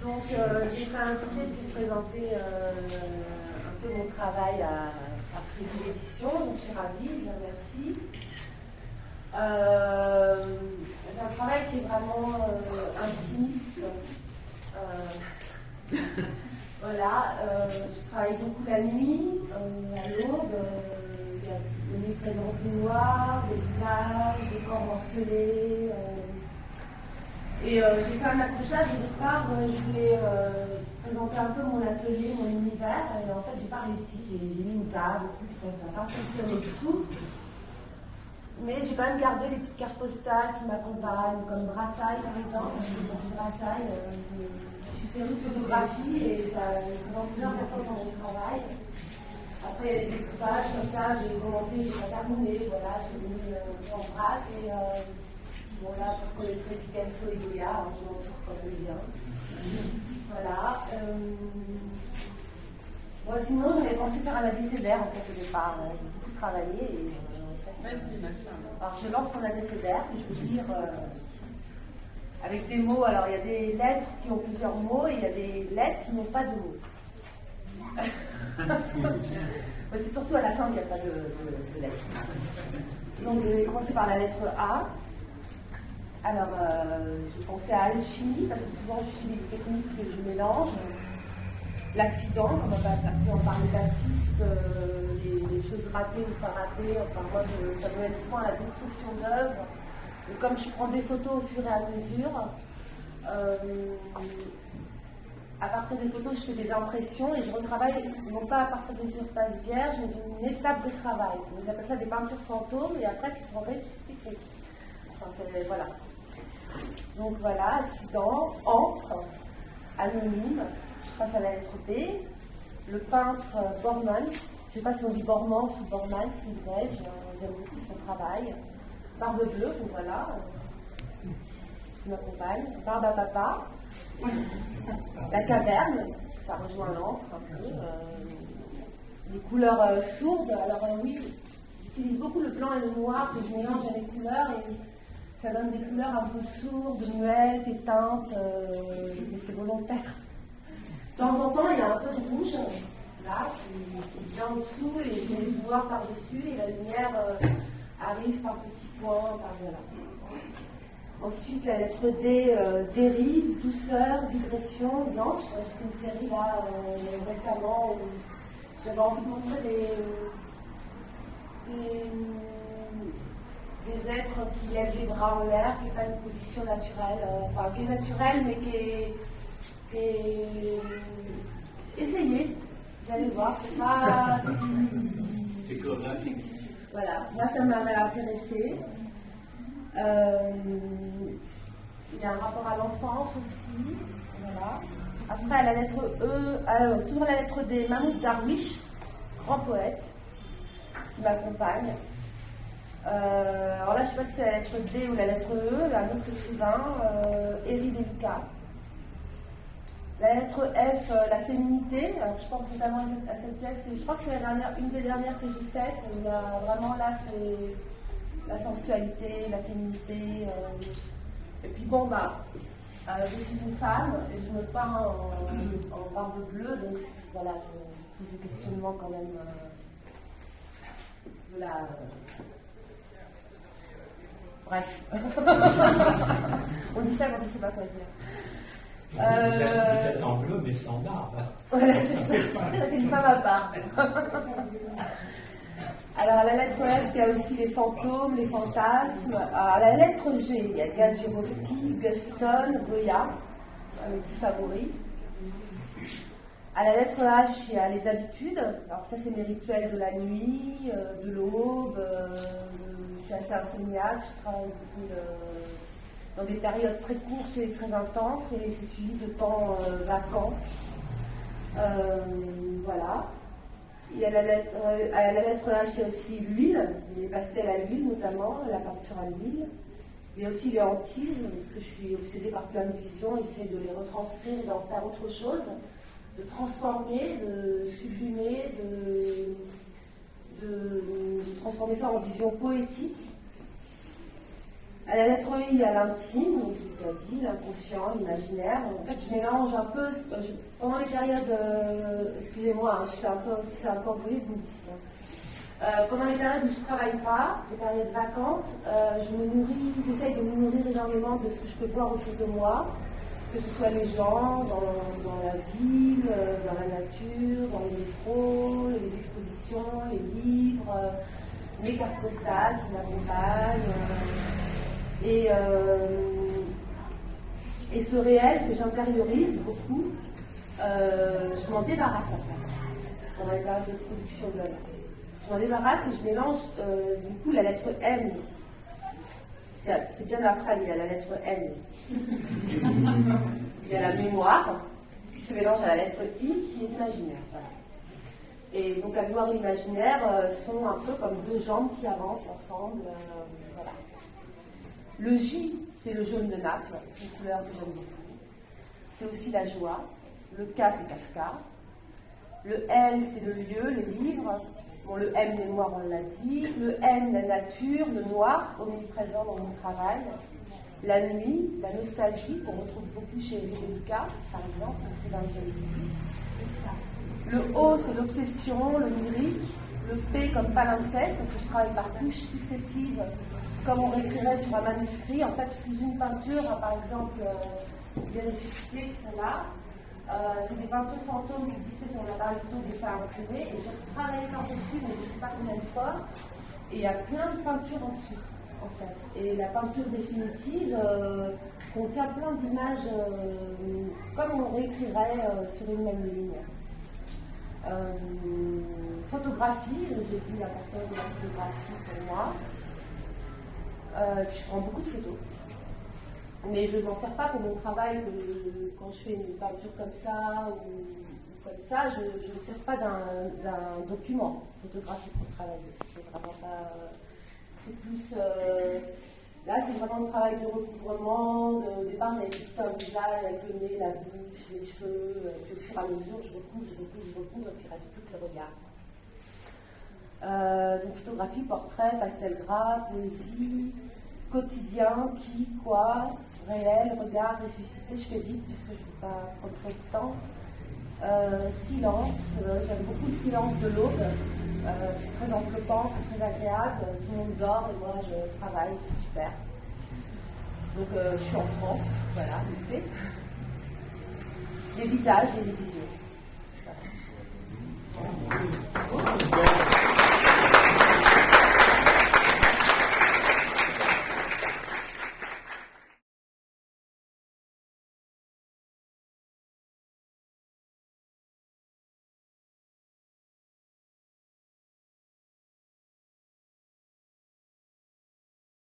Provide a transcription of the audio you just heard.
Donc j'ai fait un truc pour présenter un peu mon travail à Frédéric Édition. Je suis ravie, je la remercie. J'ai un travail qui est vraiment intimiste. Voilà, je travaille beaucoup la nuit, à l'aube. Il y a une présence du noir, des visages, des corps morcelés. Et j'ai fait un accrochage au départ, je voulais présenter un peu mon atelier, mon univers, et en fait j'ai pas réussi, j'ai mis une table, ça n'a pas fonctionné du tout. Mais j'ai quand même gardé les petites cartes postales qui m'accompagnent, comme Brassailles par exemple. Brassailles, je suis féru de photographie et ça représente plus important dans mon travail. Après il y a des découpages comme ça, j'ai commencé, j'ai pas terminé, voilà, j'ai mis en vrac et bon là, pour connaître Picasso et Goya, je m'en trouve quand même bien. Voilà. Bon, sinon, j'avais pensé faire un abécédaire en fait au départ. J'ai beaucoup travaillé et alors je lance mon abécédaire et je vais lire avec des mots. Alors il y a des lettres qui ont plusieurs mots et il y a des lettres qui n'ont pas de mots. C'est surtout à la fin qu'il n'y a pas de lettres. Donc je vais commencer par la lettre A. Alors, j'ai pensé à alchimie, parce que souvent j'utilise des techniques que je mélange. L'accident, on va en parler Baptiste, les choses ratées ou pas ratées. Enfin, moi, ça doit être souvent la destruction d'œuvres. Et comme je prends des photos au fur et à mesure, à partir des photos, je fais des impressions et je retravaille, non pas à partir des surfaces vierges, mais d'une étape de travail. On appelle ça des peintures fantômes et après qui sont ressuscitées. Enfin, voilà. Donc voilà, accident, entre, anonyme, je passe à la lettre B. Le peintre Bormans, je ne sais pas si on dit Bormans ou Bormans, c'est belge, j'aime beaucoup son travail. Barbe bleue, donc voilà, qui m'accompagne. Barbe à papa. La caverne, ça rejoint l'antre un peu. Les couleurs sourdes, alors oui, j'utilise beaucoup le blanc et le noir que je mélange avec les couleurs et ça donne des couleurs un peu sourdes, muettes, éteintes, mais c'est volontaire. De temps en temps, il y a un peu de rouge, là, qui vient en dessous, et je mets le noir par-dessus, et la lumière arrive par petits points, par voilà. Ensuite, la lettre D, dérive, douceur, digression, blanche. J'ai fait une série là récemment où j'avais envie de montrer des êtres qui lèvent les bras en l'air, qui n'est pas une position naturelle, enfin qui est naturelle mais qui est essayez, vous allez voir, c'est pas si... Voilà, moi ça m'avait intéressé. Il y a un rapport à l'enfance aussi, voilà. Après à la lettre E, toujours la lettre D, Mahmoud Darwish, grand poète, qui m'accompagne. Alors là, je ne sais pas si c'est la lettre D ou la lettre E, un autre écrivain, Eri De Luca. La lettre F, la féminité. Alors je pense notamment à cette pièce, je crois que c'est une des dernières que j'ai faites. Il y a vraiment là, c'est la sensualité, la féminité. Et puis bon, je suis une femme et je me peins en barbe bleue, donc voilà, je pose des questionnements quand même de la. Bref. On dit ça quand on ne sait pas quoi dire. Vous êtes en bleu mais sans barbe. Voilà, c'est ça. C'est une femme à part. Alors à la lettre F, il y a aussi les fantômes, les fantasmes. Alors, à la lettre G, il y a Gaziorowski, Guston, Goya, mes petits favoris. À la lettre H, il y a les habitudes. Alors ça, c'est mes rituels de la nuit, de l'aube. Je suis assez insomniaque, je travaille beaucoup dans des périodes très courtes et très intenses, et c'est suivi de temps vacants. Voilà. Il y a à la lettre H, il y a aussi l'huile, les pastels à l'huile notamment, la peinture à l'huile. Il y a aussi les hantises, parce que je suis obsédée par plein de visions, j'essaie de les retranscrire et d'en faire autre chose, de transformer, de sublimer, de transformer ça en vision poétique. À la lettre I, il y a l'intime, donc j'ai déjà dit, l'inconscient, l'imaginaire. En fait, je mélange un peu, pendant les périodes, excusez-moi, hein, c'est un peu embrouillé, vous me dites. Pendant les périodes où je ne travaille pas, les périodes vacantes, j'essaye de me nourrir énormément de ce que je peux voir autour de moi, que ce soit les gens, dans la ville, dans la nature, dans le métro, les expositions, les livres, mes cartes postales qui m'accompagnent. Et ce réel que j'intériorise beaucoup, je m'en débarrasse en fait, pendant les périodes de production de l'œuvre. Je m'en débarrasse et je mélange du coup la lettre M. C'est bien après, il y a la lettre N. Il y a la mémoire qui se mélange à la lettre I qui est imaginaire. Voilà. Et donc la mémoire et l'imaginaire sont un peu comme deux jambes qui avancent ensemble. Voilà. Le J, c'est le jaune de Naples, une couleur que j'aime beaucoup. C'est aussi la joie. Le K, c'est Kafka. Le L, c'est le lieu, les livres. Bon, le M, mémoire, on l'a dit. Le N, la nature, le noir, omniprésent dans mon travail. La nuit, la nostalgie, qu'on retrouve beaucoup chez Viléduca, par exemple, l'écrivain que j'avais dit. Le O, c'est l'obsession, le lyrique. Le P, comme palimpseste, parce que je travaille par couches successives, comme on écrirait sur un manuscrit. En fait, sous une peinture, par exemple, les ressuscités qui sont là, c'est des peintures fantômes qui existaient sur l'appareil photo des fins imprimées, et j'ai travaillé par-dessus, mais je ne sais pas combien de fois, et il y a plein de peintures en dessous, en fait. Et la peinture définitive contient plein d'images, comme on réécrirait sur une même ligne. Photographie, j'ai dit l'importance de la photographie pour moi. Je prends beaucoup de photos. Mais je ne m'en sers pas pour mon travail, quand je fais une peinture comme ça ou comme ça, je ne me sers pas d'un document photographique pour travailler. C'est vraiment pas. C'est plus. Là, c'est vraiment un travail de recouvrement. Au départ, j'avais fait tout un visage avec le nez, la bouche, les cheveux. Puis au fur et à mesure, je recouvre, et puis il ne reste plus que le regard. Donc, photographie, portrait, pastel gras, poésie, quotidien, qui, quoi, réel, regard, ressuscité. Je fais vite puisque je ne peux pas prendre trop de temps. Silence, j'aime beaucoup le silence de l'aube. C'est très enveloppant, c'est très agréable. Tout le monde dort et moi je travaille, c'est super. Donc je suis en transe, voilà, l'été. Les visages et les visions. Voilà.